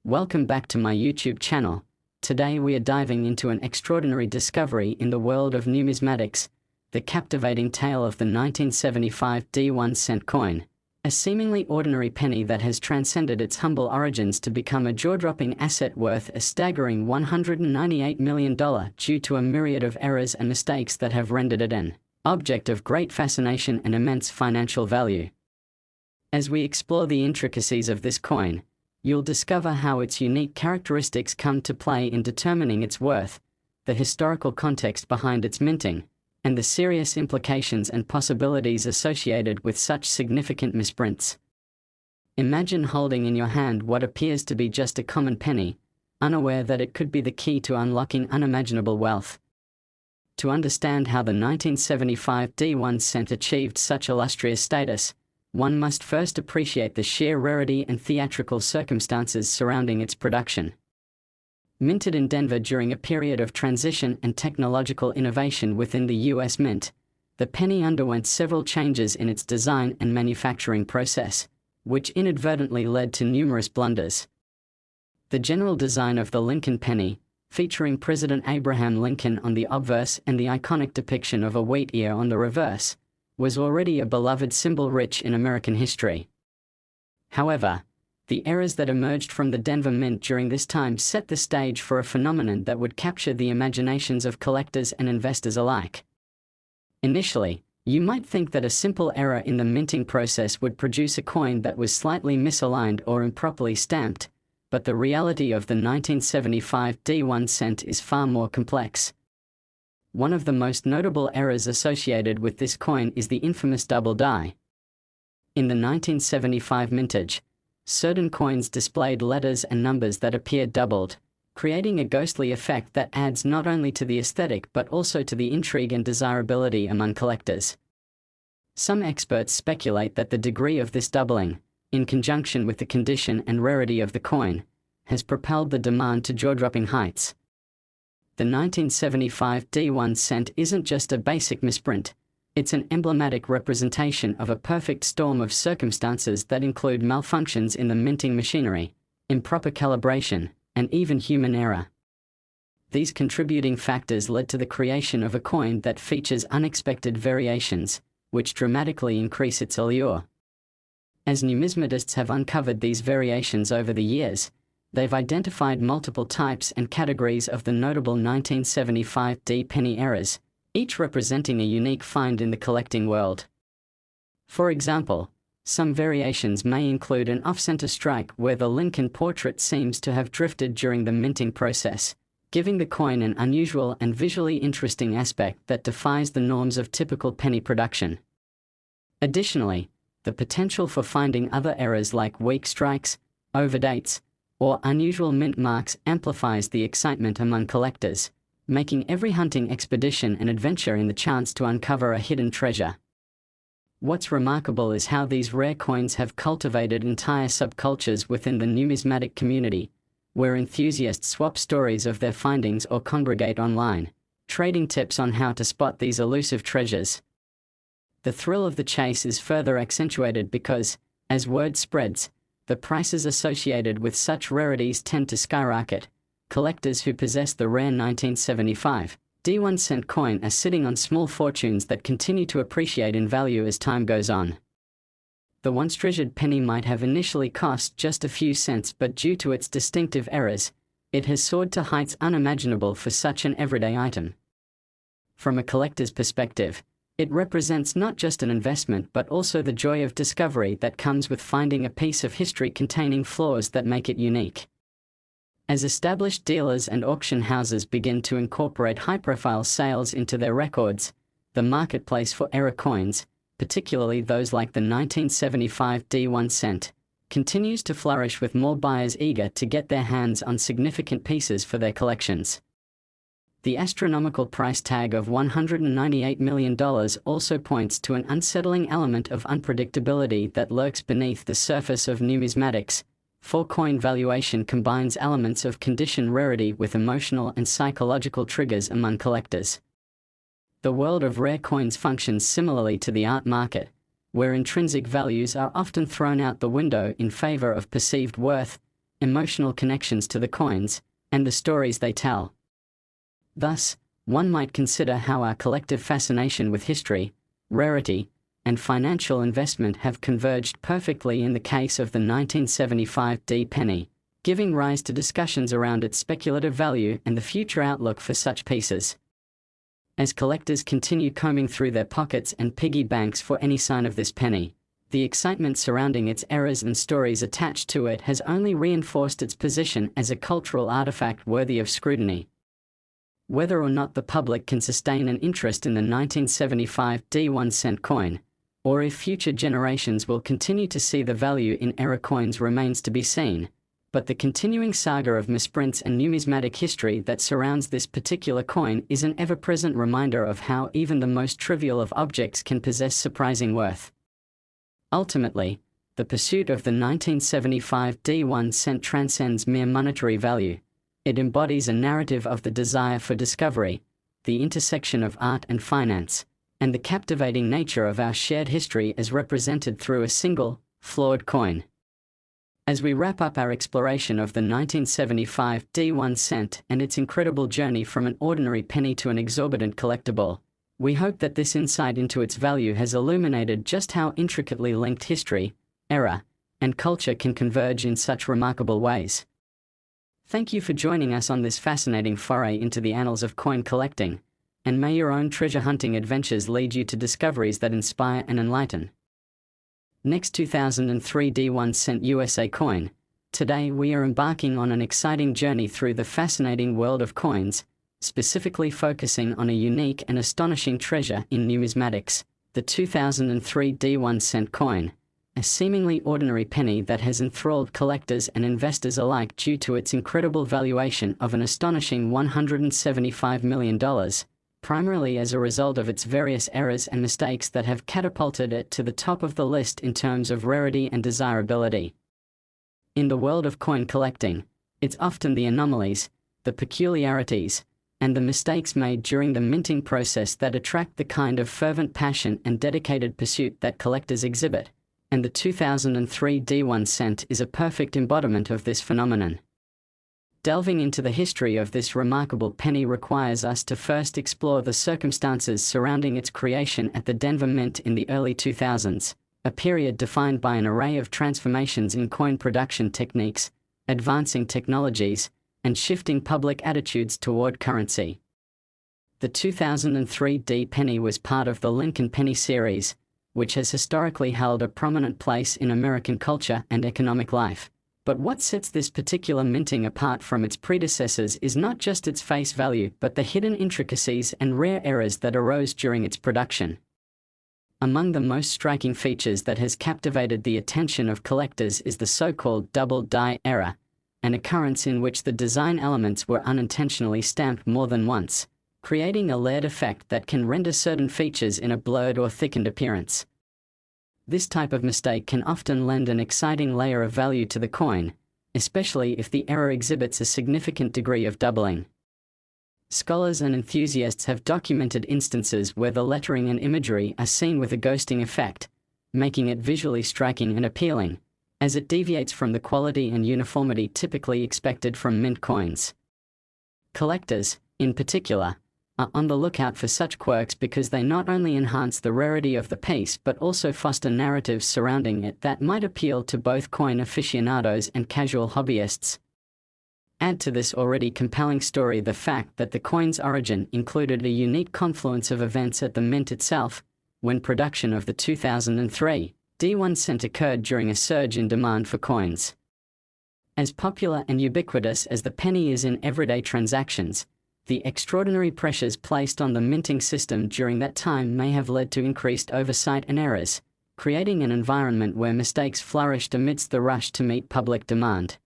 Welcome back to my YouTube channel. Today we are diving into an extraordinary discovery in the world of numismatics, the captivating tale of the 1975 D1 cent coin, a seemingly ordinary penny that has transcended its humble origins to become a jaw-dropping asset worth a staggering $198 million due to a myriad of errors and mistakes that have rendered it an object of great fascination and immense financial value. As we explore the intricacies of this coin, you'll discover how its unique characteristics come to play in determining its worth, the historical context behind its minting, and the serious implications and possibilities associated with such significant misprints. Imagine holding in your hand what appears to be just a common penny, unaware that it could be the key to unlocking unimaginable wealth. To understand how the 1975 D1 cent achieved such illustrious status, one must first appreciate the sheer rarity and theatrical circumstances surrounding its production. Minted in Denver during a period of transition and technological innovation within the U.S. Mint, the penny underwent several changes in its design and manufacturing process, which inadvertently led to numerous blunders. The general design of the Lincoln penny, featuring President Abraham Lincoln on the obverse and the iconic depiction of a wheat ear on the reverse, was already a beloved symbol rich in American history. However, the errors that emerged from the Denver Mint during this time set the stage for a phenomenon that would capture the imaginations of collectors and investors alike. Initially, you might think that a simple error in the minting process would produce a coin that was slightly misaligned or improperly stamped, but the reality of the 1975 D1 cent is far more complex. One of the most notable errors associated with this coin is the infamous double die. In the 1975 mintage, certain coins displayed letters and numbers that appeared doubled, creating a ghostly effect that adds not only to the aesthetic but also to the intrigue and desirability among collectors. Some experts speculate that the degree of this doubling, in conjunction with the condition and rarity of the coin, has propelled the demand to jaw-dropping heights. The 1975 D1 cent isn't just a basic misprint, it's an emblematic representation of a perfect storm of circumstances that include malfunctions in the minting machinery, improper calibration, and even human error. These contributing factors led to the creation of a coin that features unexpected variations, which dramatically increase its allure. As numismatists have uncovered these variations over the years, they've identified multiple types and categories of the notable 1975 D penny errors, each representing a unique find in the collecting world. For example, some variations may include an off-center strike where the Lincoln portrait seems to have drifted during the minting process, giving the coin an unusual and visually interesting aspect that defies the norms of typical penny production. Additionally, the potential for finding other errors like weak strikes, overdates, or unusual mint marks amplifies the excitement among collectors, making every hunting expedition an adventure in the chance to uncover a hidden treasure. What's remarkable is how these rare coins have cultivated entire subcultures within the numismatic community, where enthusiasts swap stories of their findings or congregate online, trading tips on how to spot these elusive treasures. The thrill of the chase is further accentuated because, as word spreads, the prices associated with such rarities tend to skyrocket. Collectors who possess the rare 1975 D1 cent coin are sitting on small fortunes that continue to appreciate in value as time goes on. The once treasured penny might have initially cost just a few cents, but due to its distinctive errors, it has soared to heights unimaginable for such an everyday item. From a collector's perspective, it represents not just an investment but also the joy of discovery that comes with finding a piece of history containing flaws that make it unique. As established dealers and auction houses begin to incorporate high-profile sales into their records, the marketplace for error coins, particularly those like the 1975 D1 cent, continues to flourish with more buyers eager to get their hands on significant pieces for their collections. The astronomical price tag of $198 million also points to an unsettling element of unpredictability that lurks beneath the surface of numismatics, for coin valuation combines elements of condition rarity with emotional and psychological triggers among collectors. The world of rare coins functions similarly to the art market, where intrinsic values are often thrown out the window in favor of perceived worth, emotional connections to the coins, and the stories they tell. Thus, one might consider how our collective fascination with history, rarity, and financial investment have converged perfectly in the case of the 1975 D penny, giving rise to discussions around its speculative value and the future outlook for such pieces. As collectors continue combing through their pockets and piggy banks for any sign of this penny, the excitement surrounding its eras and stories attached to it has only reinforced its position as a cultural artifact worthy of scrutiny. Whether or not the public can sustain an interest in the 1975 D 1-cent coin, or if future generations will continue to see the value in era coins remains to be seen, but the continuing saga of misprints and numismatic history that surrounds this particular coin is an ever-present reminder of how even the most trivial of objects can possess surprising worth. Ultimately, the pursuit of the 1975 D 1-cent transcends mere monetary value. It embodies a narrative of the desire for discovery, the intersection of art and finance, and the captivating nature of our shared history as represented through a single, flawed coin. As we wrap up our exploration of the 1975 D 1-cent and its incredible journey from an ordinary penny to an exorbitant collectible, we hope that this insight into its value has illuminated just how intricately linked history, era, and culture can converge in such remarkable ways. Thank you for joining us on this fascinating foray into the annals of coin collecting, and may your own treasure hunting adventures lead you to discoveries that inspire and enlighten. Next 2003 D 1-cent USA coin. Today we are embarking on an exciting journey through the fascinating world of coins, specifically focusing on a unique and astonishing treasure in numismatics, the 2003 D 1-cent coin, a seemingly ordinary penny that has enthralled collectors and investors alike due to its incredible valuation of an astonishing $175 million. Primarily as a result of its various errors and mistakes that have catapulted it to the top of the list in terms of rarity and desirability. In the world of coin collecting, it's often the anomalies, the peculiarities, and the mistakes made during the minting process that attract the kind of fervent passion and dedicated pursuit that collectors exhibit, and the 2003 D 1-cent is a perfect embodiment of this phenomenon. Delving into the history of this remarkable penny requires us to first explore the circumstances surrounding its creation at the Denver Mint in the early 2000s, a period defined by an array of transformations in coin production techniques, advancing technologies, and shifting public attitudes toward currency. The 2003 D penny was part of the Lincoln Penny series, which has historically held a prominent place in American culture and economic life. But what sets this particular minting apart from its predecessors is not just its face value but the hidden intricacies and rare errors that arose during its production. Among the most striking features that has captivated the attention of collectors is the so-called double die error, an occurrence in which the design elements were unintentionally stamped more than once, creating a layered effect that can render certain features in a blurred or thickened appearance. This type of mistake can often lend an exciting layer of value to the coin, especially if the error exhibits a significant degree of doubling. Scholars and enthusiasts have documented instances where the lettering and imagery are seen with a ghosting effect, making it visually striking and appealing, as it deviates from the quality and uniformity typically expected from mint coins. Collectors, in particular, are on the lookout for such quirks because they not only enhance the rarity of the piece but also foster narratives surrounding it that might appeal to both coin aficionados and casual hobbyists. Add to this already compelling story the fact that the coin's origin included a unique confluence of events at the mint itself, when production of the 2003 D 1-cent occurred during a surge in demand for coins. As popular and ubiquitous as the penny is in everyday transactions, the extraordinary pressures placed on the minting system during that time may have led to increased oversight and errors, creating an environment where mistakes flourished amidst the rush to meet public demand.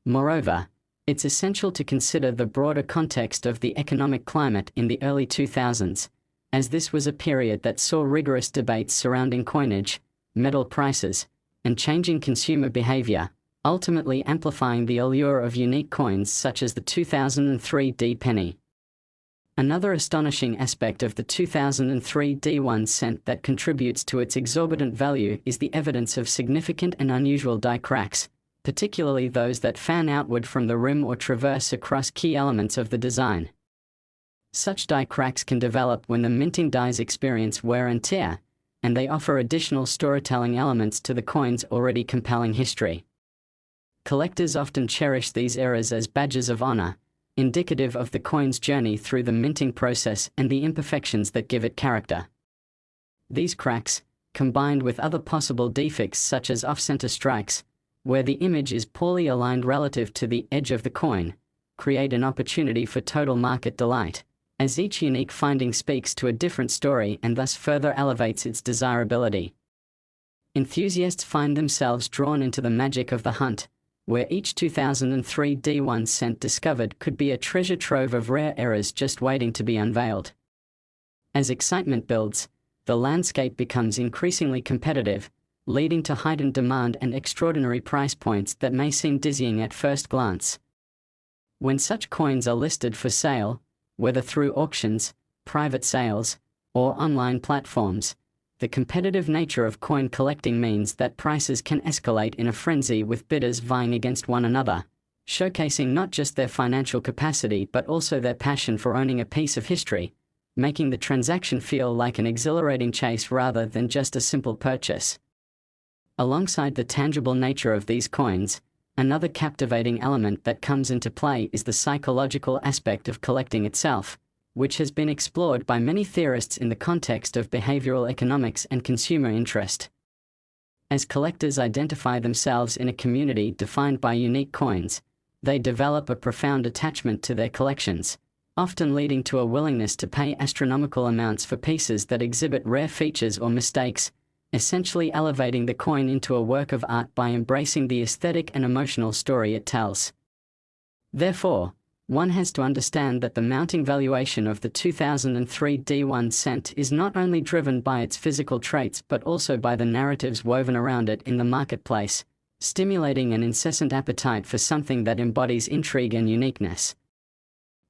Moreover, it's essential to consider the broader context of the economic climate in the early 2000s, as this was a period that saw rigorous debates surrounding coinage, metal prices, and changing consumer behavior, ultimately amplifying the allure of unique coins such as the 2003 D penny. Another astonishing aspect of the 2003 D 1-cent that contributes to its exorbitant value is the evidence of significant and unusual die cracks, particularly those that fan outward from the rim or traverse across key elements of the design. Such die cracks can develop when the minting dies experience wear and tear, and they offer additional storytelling elements to the coin's already compelling history. Collectors often cherish these eras as badges of honor, indicative of the coin's journey through the minting process and the imperfections that give it character. These cracks, combined with other possible defects such as off-center strikes, where the image is poorly aligned relative to the edge of the coin, create an opportunity for total market delight, as each unique finding speaks to a different story and thus further elevates its desirability. Enthusiasts find themselves drawn into the magic of the hunt, where each 2003 D1 cent discovered could be a treasure trove of rare eras just waiting to be unveiled. As excitement builds, the landscape becomes increasingly competitive, leading to heightened demand and extraordinary price points that may seem dizzying at first glance. When such coins are listed for sale, whether through auctions, private sales, or online platforms, the competitive nature of coin collecting means that prices can escalate in a frenzy with bidders vying against one another, showcasing not just their financial capacity but also their passion for owning a piece of history, making the transaction feel like an exhilarating chase rather than just a simple purchase. Alongside the tangible nature of these coins, another captivating element that comes into play is the psychological aspect of collecting itself, which has been explored by many theorists in the context of behavioral economics and consumer interest. As collectors identify themselves in a community defined by unique coins, they develop a profound attachment to their collections, often leading to a willingness to pay astronomical amounts for pieces that exhibit rare features or mistakes, essentially elevating the coin into a work of art by embracing the aesthetic and emotional story it tells. Therefore, one has to understand that the mounting valuation of the 2003 D1 cent is not only driven by its physical traits but also by the narratives woven around it in the marketplace, stimulating an incessant appetite for something that embodies intrigue and uniqueness.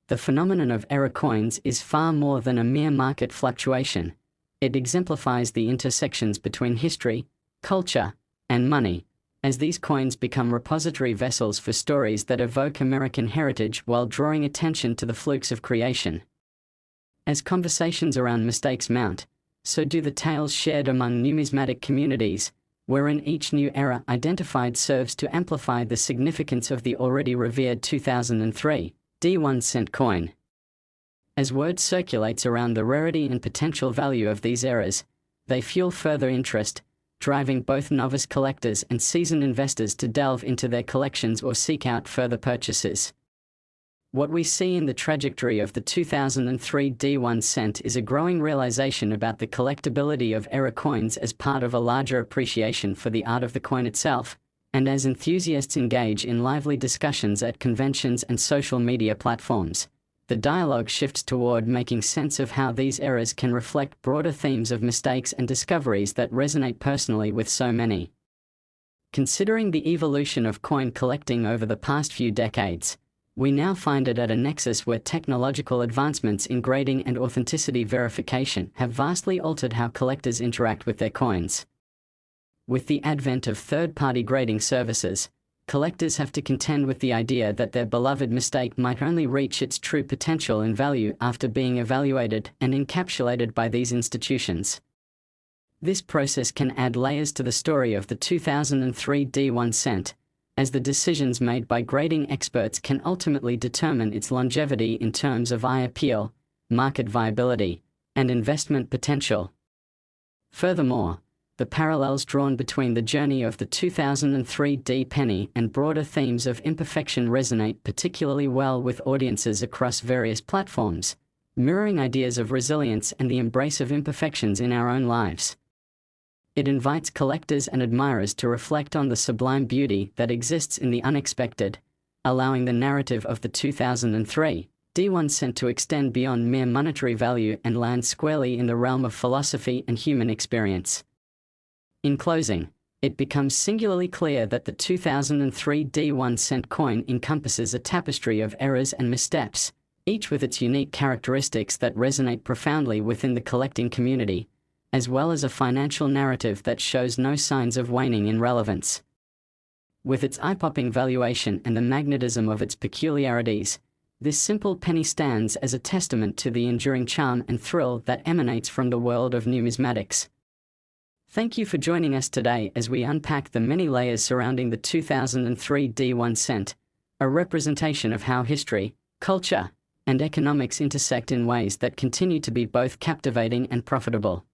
The phenomenon of era coins is far more than a mere market fluctuation. It exemplifies the intersections between history, culture, and money, as these coins become repository vessels for stories that evoke American heritage while drawing attention to the flukes of creation. As conversations around mistakes mount, so do the tales shared among numismatic communities, wherein each new era identified serves to amplify the significance of the already revered 2003 D1 cent coin. As word circulates around the rarity and potential value of these eras, they fuel further interest, driving both novice collectors and seasoned investors to delve into their collections or seek out further purchases. What we see in the trajectory of the 2003 D1 cent is a growing realization about the collectability of era coins as part of a larger appreciation for the art of the coin itself, and as enthusiasts engage in lively discussions at conventions and social media platforms, the dialogue shifts toward making sense of how these eras can reflect broader themes of mistakes and discoveries that resonate personally with so many. Considering the evolution of coin collecting over the past few decades, we now find it at a nexus where technological advancements in grading and authenticity verification have vastly altered how collectors interact with their coins. With the advent of third-party grading services, collectors have to contend with the idea that their beloved mistake might only reach its true potential and value after being evaluated and encapsulated by these institutions. This process can add layers to the story of the 2003 D1 cent, as the decisions made by grading experts can ultimately determine its longevity in terms of eye appeal, market viability, and investment potential. Furthermore, the parallels drawn between the journey of the 2003 D penny and broader themes of imperfection resonate particularly well with audiences across various platforms, mirroring ideas of resilience and the embrace of imperfections in our own lives. It invites collectors and admirers to reflect on the sublime beauty that exists in the unexpected, allowing the narrative of the 2003 D1 cent to extend beyond mere monetary value and land squarely in the realm of philosophy and human experience. In closing, it becomes singularly clear that the 2003 D1 cent coin encompasses a tapestry of errors and missteps, each with its unique characteristics that resonate profoundly within the collecting community, as well as a financial narrative that shows no signs of waning in relevance. With its eye-popping valuation and the magnetism of its peculiarities, this simple penny stands as a testament to the enduring charm and thrill that emanates from the world of numismatics. Thank you for joining us today as we unpack the many layers surrounding the 2003 D1 cent, a representation of how history, culture, and economics intersect in ways that continue to be both captivating and profitable.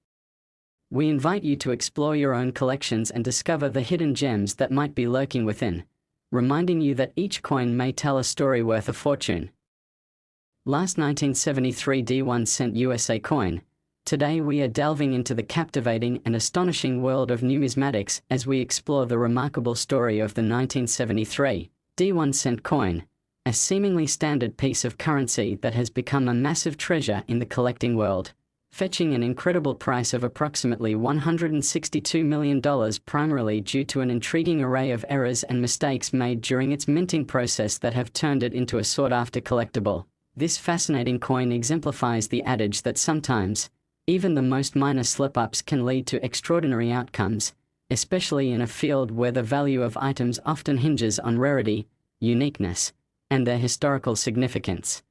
We invite you to explore your own collections and discover the hidden gems that might be lurking within, reminding you that each coin may tell a story worth a fortune. Last 1973 D1 cent USA coin. Today we are delving into the captivating and astonishing world of numismatics as we explore the remarkable story of the 1973 D1 cent coin, a seemingly standard piece of currency that has become a massive treasure in the collecting world, fetching an incredible price of approximately $162 million, primarily due to an intriguing array of errors and mistakes made during its minting process that have turned it into a sought-after collectible. This fascinating coin exemplifies the adage that sometimes, even the most minor slip-ups can lead to extraordinary outcomes, especially in a field where the value of items often hinges on rarity, uniqueness, and their historical significance.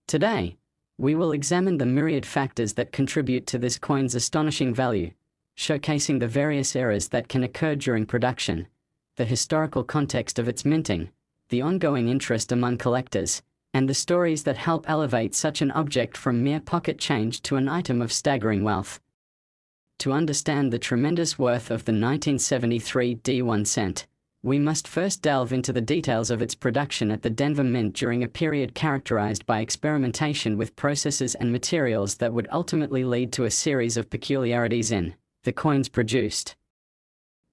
Today, we will examine the myriad factors that contribute to this coin's astonishing value, showcasing the various errors that can occur during production, the historical context of its minting, the ongoing interest among collectors, and the stories that help elevate such an object from mere pocket change to an item of staggering wealth. To understand the tremendous worth of the 1973 D1 cent, we must first delve into the details of its production at the Denver Mint during a period characterized by experimentation with processes and materials that would ultimately lead to a series of peculiarities in the coins produced.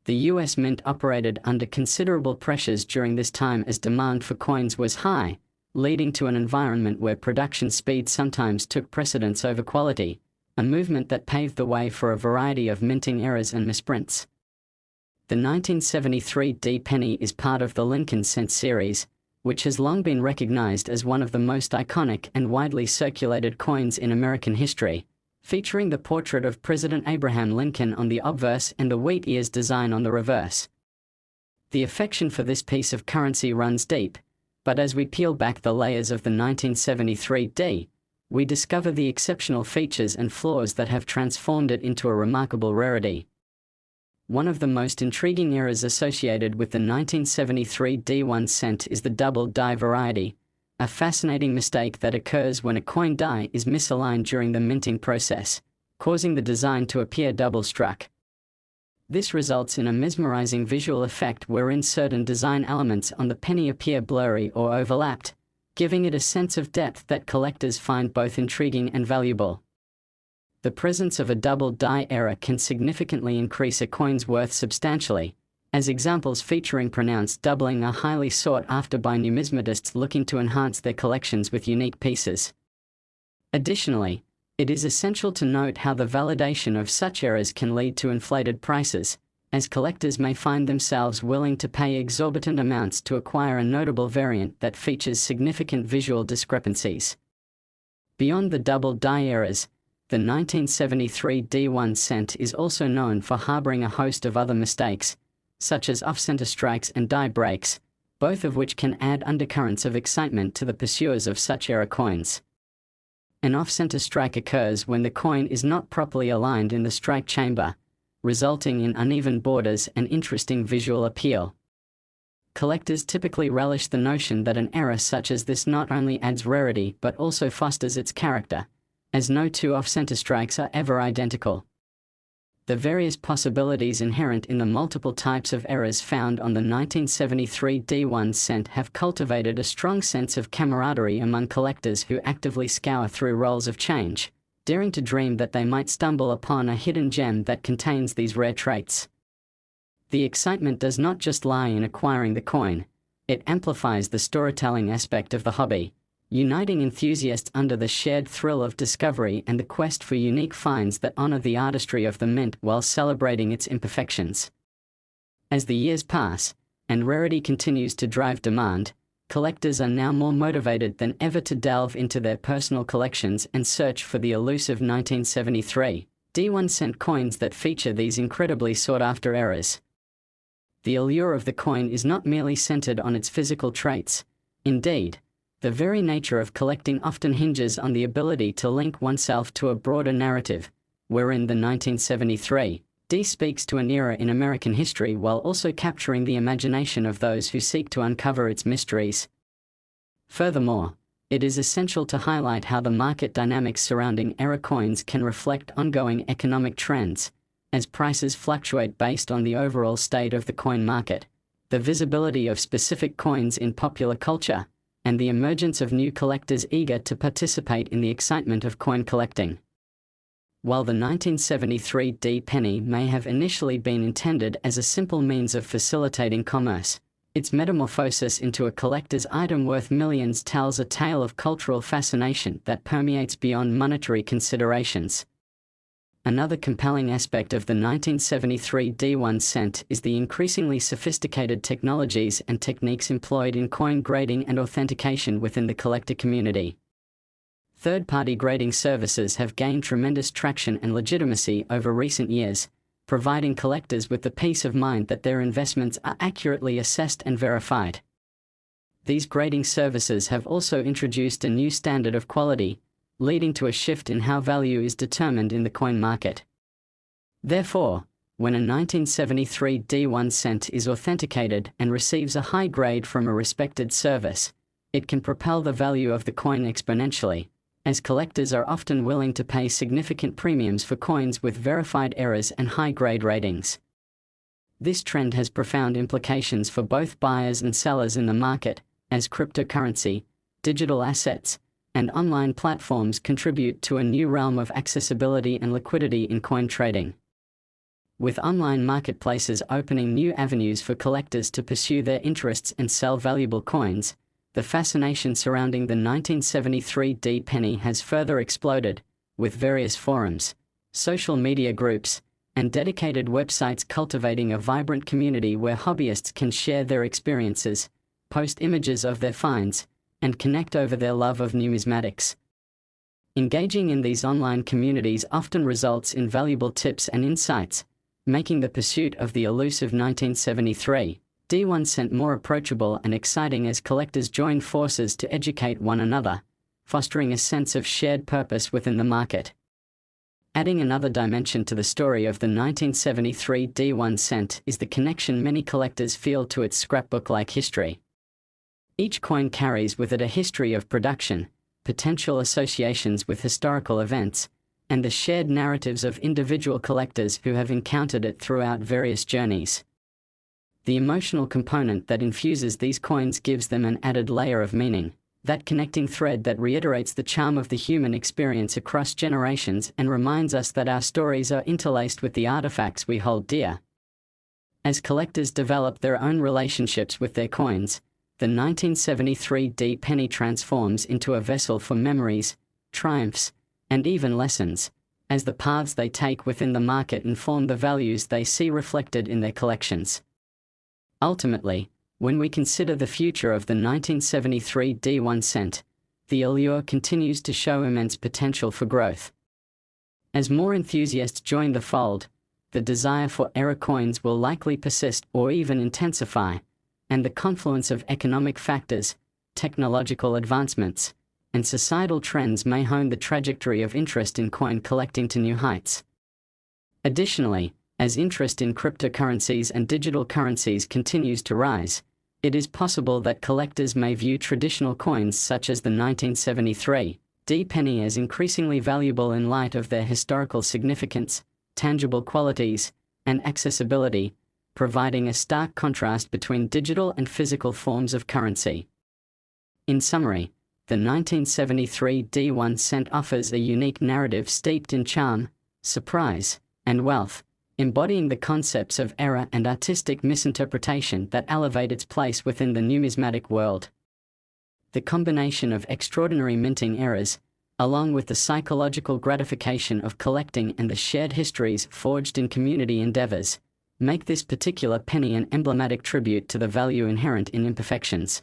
The U.S. Mint operated under considerable pressures during this time as demand for coins was high, leading to an environment where production speed sometimes took precedence over quality, a movement that paved the way for a variety of minting errors and misprints. The 1973 D penny is part of the Lincoln cent series, which has long been recognized as one of the most iconic and widely circulated coins in American history, featuring the portrait of President Abraham Lincoln on the obverse and the wheat ears design on the reverse. The affection for this piece of currency runs deep, but as we peel back the layers of the 1973 D, we discover the exceptional features and flaws that have transformed it into a remarkable rarity. One of the most intriguing errors associated with the 1973 D1 cent is the double die variety, a fascinating mistake that occurs when a coin die is misaligned during the minting process, causing the design to appear double-struck. This results in a mesmerizing visual effect wherein certain design elements on the penny appear blurry or overlapped, giving it a sense of depth that collectors find both intriguing and valuable. The presence of a double die error can significantly increase a coin's worth substantially, as examples featuring pronounced doubling are highly sought after by numismatists looking to enhance their collections with unique pieces. Additionally, it is essential to note how the validation of such errors can lead to inflated prices, as collectors may find themselves willing to pay exorbitant amounts to acquire a notable variant that features significant visual discrepancies. Beyond the double die errors, the 1973 D1 cent is also known for harboring a host of other mistakes, such as off-center strikes and die breaks, both of which can add undercurrents of excitement to the pursuers of such error coins. An off-center strike occurs when the coin is not properly aligned in the strike chamber, resulting in uneven borders and interesting visual appeal. Collectors typically relish the notion that an error such as this not only adds rarity but also fosters its character, as no two off-center strikes are ever identical. The various possibilities inherent in the multiple types of errors found on the 1973 D1 cent have cultivated a strong sense of camaraderie among collectors who actively scour through rolls of change, daring to dream that they might stumble upon a hidden gem that contains these rare traits. The excitement does not just lie in acquiring the coin, it amplifies the storytelling aspect of the hobby, uniting enthusiasts under the shared thrill of discovery and the quest for unique finds that honor the artistry of the mint while celebrating its imperfections. As the years pass, and rarity continues to drive demand, collectors are now more motivated than ever to delve into their personal collections and search for the elusive 1973 D1 cent coins that feature these incredibly sought-after errors. the allure of the coin is not merely centered on its physical traits. Indeed, the very nature of collecting often hinges on the ability to link oneself to a broader narrative, wherein the 1973 D speaks to an era in American history while also capturing the imagination of those who seek to uncover its mysteries. Furthermore, it is essential to highlight how the market dynamics surrounding era coins can reflect ongoing economic trends, as prices fluctuate based on the overall state of the coin market, the visibility of specific coins in popular culture, and the emergence of new collectors eager to participate in the excitement of coin collecting. While the 1973 D penny may have initially been intended as a simple means of facilitating commerce, its metamorphosis into a collector's item worth millions tells a tale of cultural fascination that permeates beyond monetary considerations. Another compelling aspect of the 1973 D1 cent is the increasingly sophisticated technologies and techniques employed in coin grading and authentication within the collector community. Third-party grading services have gained tremendous traction and legitimacy over recent years, providing collectors with the peace of mind that their investments are accurately assessed and verified. These grading services have also introduced a new standard of quality, leading to a shift in how value is determined in the coin market. Therefore, when a 1973 D1 cent is authenticated and receives a high grade from a respected service, it can propel the value of the coin exponentially, as collectors are often willing to pay significant premiums for coins with verified errors and high-grade ratings. This trend has profound implications for both buyers and sellers in the market, as cryptocurrency, digital assets, and online platforms contribute to a new realm of accessibility and liquidity in coin trading. With online marketplaces opening new avenues for collectors to pursue their interests and sell valuable coins, the fascination surrounding the 1973 D penny has further exploded, with various forums, social media groups, and dedicated websites cultivating a vibrant community where hobbyists can share their experiences, post images of their finds, and connect over their love of numismatics. Engaging in these online communities often results in valuable tips and insights, making the pursuit of the elusive 1973 D1 cent more approachable and exciting as collectors join forces to educate one another, fostering a sense of shared purpose within the market. Adding another dimension to the story of the 1973 D1 cent is the connection many collectors feel to its scrapbook-like history. Each coin carries with it a history of production, potential associations with historical events, and the shared narratives of individual collectors who have encountered it throughout various journeys. The emotional component that infuses these coins gives them an added layer of meaning, that connecting thread that reiterates the charm of the human experience across generations and reminds us that our stories are interlaced with the artifacts we hold dear. As collectors develop their own relationships with their coins, the 1973 D penny transforms into a vessel for memories, triumphs, and even lessons, as the paths they take within the market inform the values they see reflected in their collections. Ultimately, when we consider the future of the 1973 D1 cent, the allure continues to show immense potential for growth. As more enthusiasts join the fold, the desire for era coins will likely persist or even intensify, and the confluence of economic factors, technological advancements, and societal trends may hone the trajectory of interest in coin collecting to new heights. Additionally, as interest in cryptocurrencies and digital currencies continues to rise, it is possible that collectors may view traditional coins such as the 1973 D penny as increasingly valuable in light of their historical significance, tangible qualities, and accessibility, providing a stark contrast between digital and physical forms of currency. In summary, the 1973 D1 cent offers a unique narrative steeped in charm, surprise, and wealth, embodying the concepts of error and artistic misinterpretation that elevate its place within the numismatic world. The combination of extraordinary minting errors, along with the psychological gratification of collecting and the shared histories forged in community endeavors, make this particular penny an emblematic tribute to the value inherent in imperfections.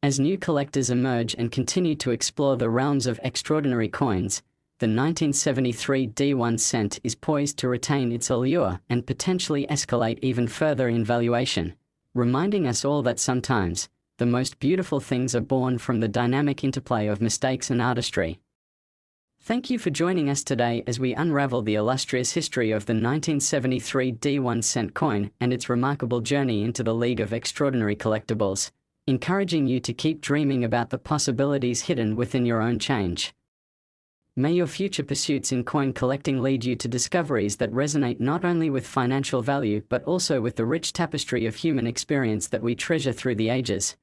As new collectors emerge and continue to explore the realms of extraordinary coins, the 1973 D1 cent is poised to retain its allure and potentially escalate even further in valuation, reminding us all that sometimes, the most beautiful things are born from the dynamic interplay of mistakes and artistry. Thank you for joining us today as we unravel the illustrious history of the 1973 D1 cent coin and its remarkable journey into the League of Extraordinary Collectibles, encouraging you to keep dreaming about the possibilities hidden within your own change. May your future pursuits in coin collecting lead you to discoveries that resonate not only with financial value but also with the rich tapestry of human experience that we treasure through the ages.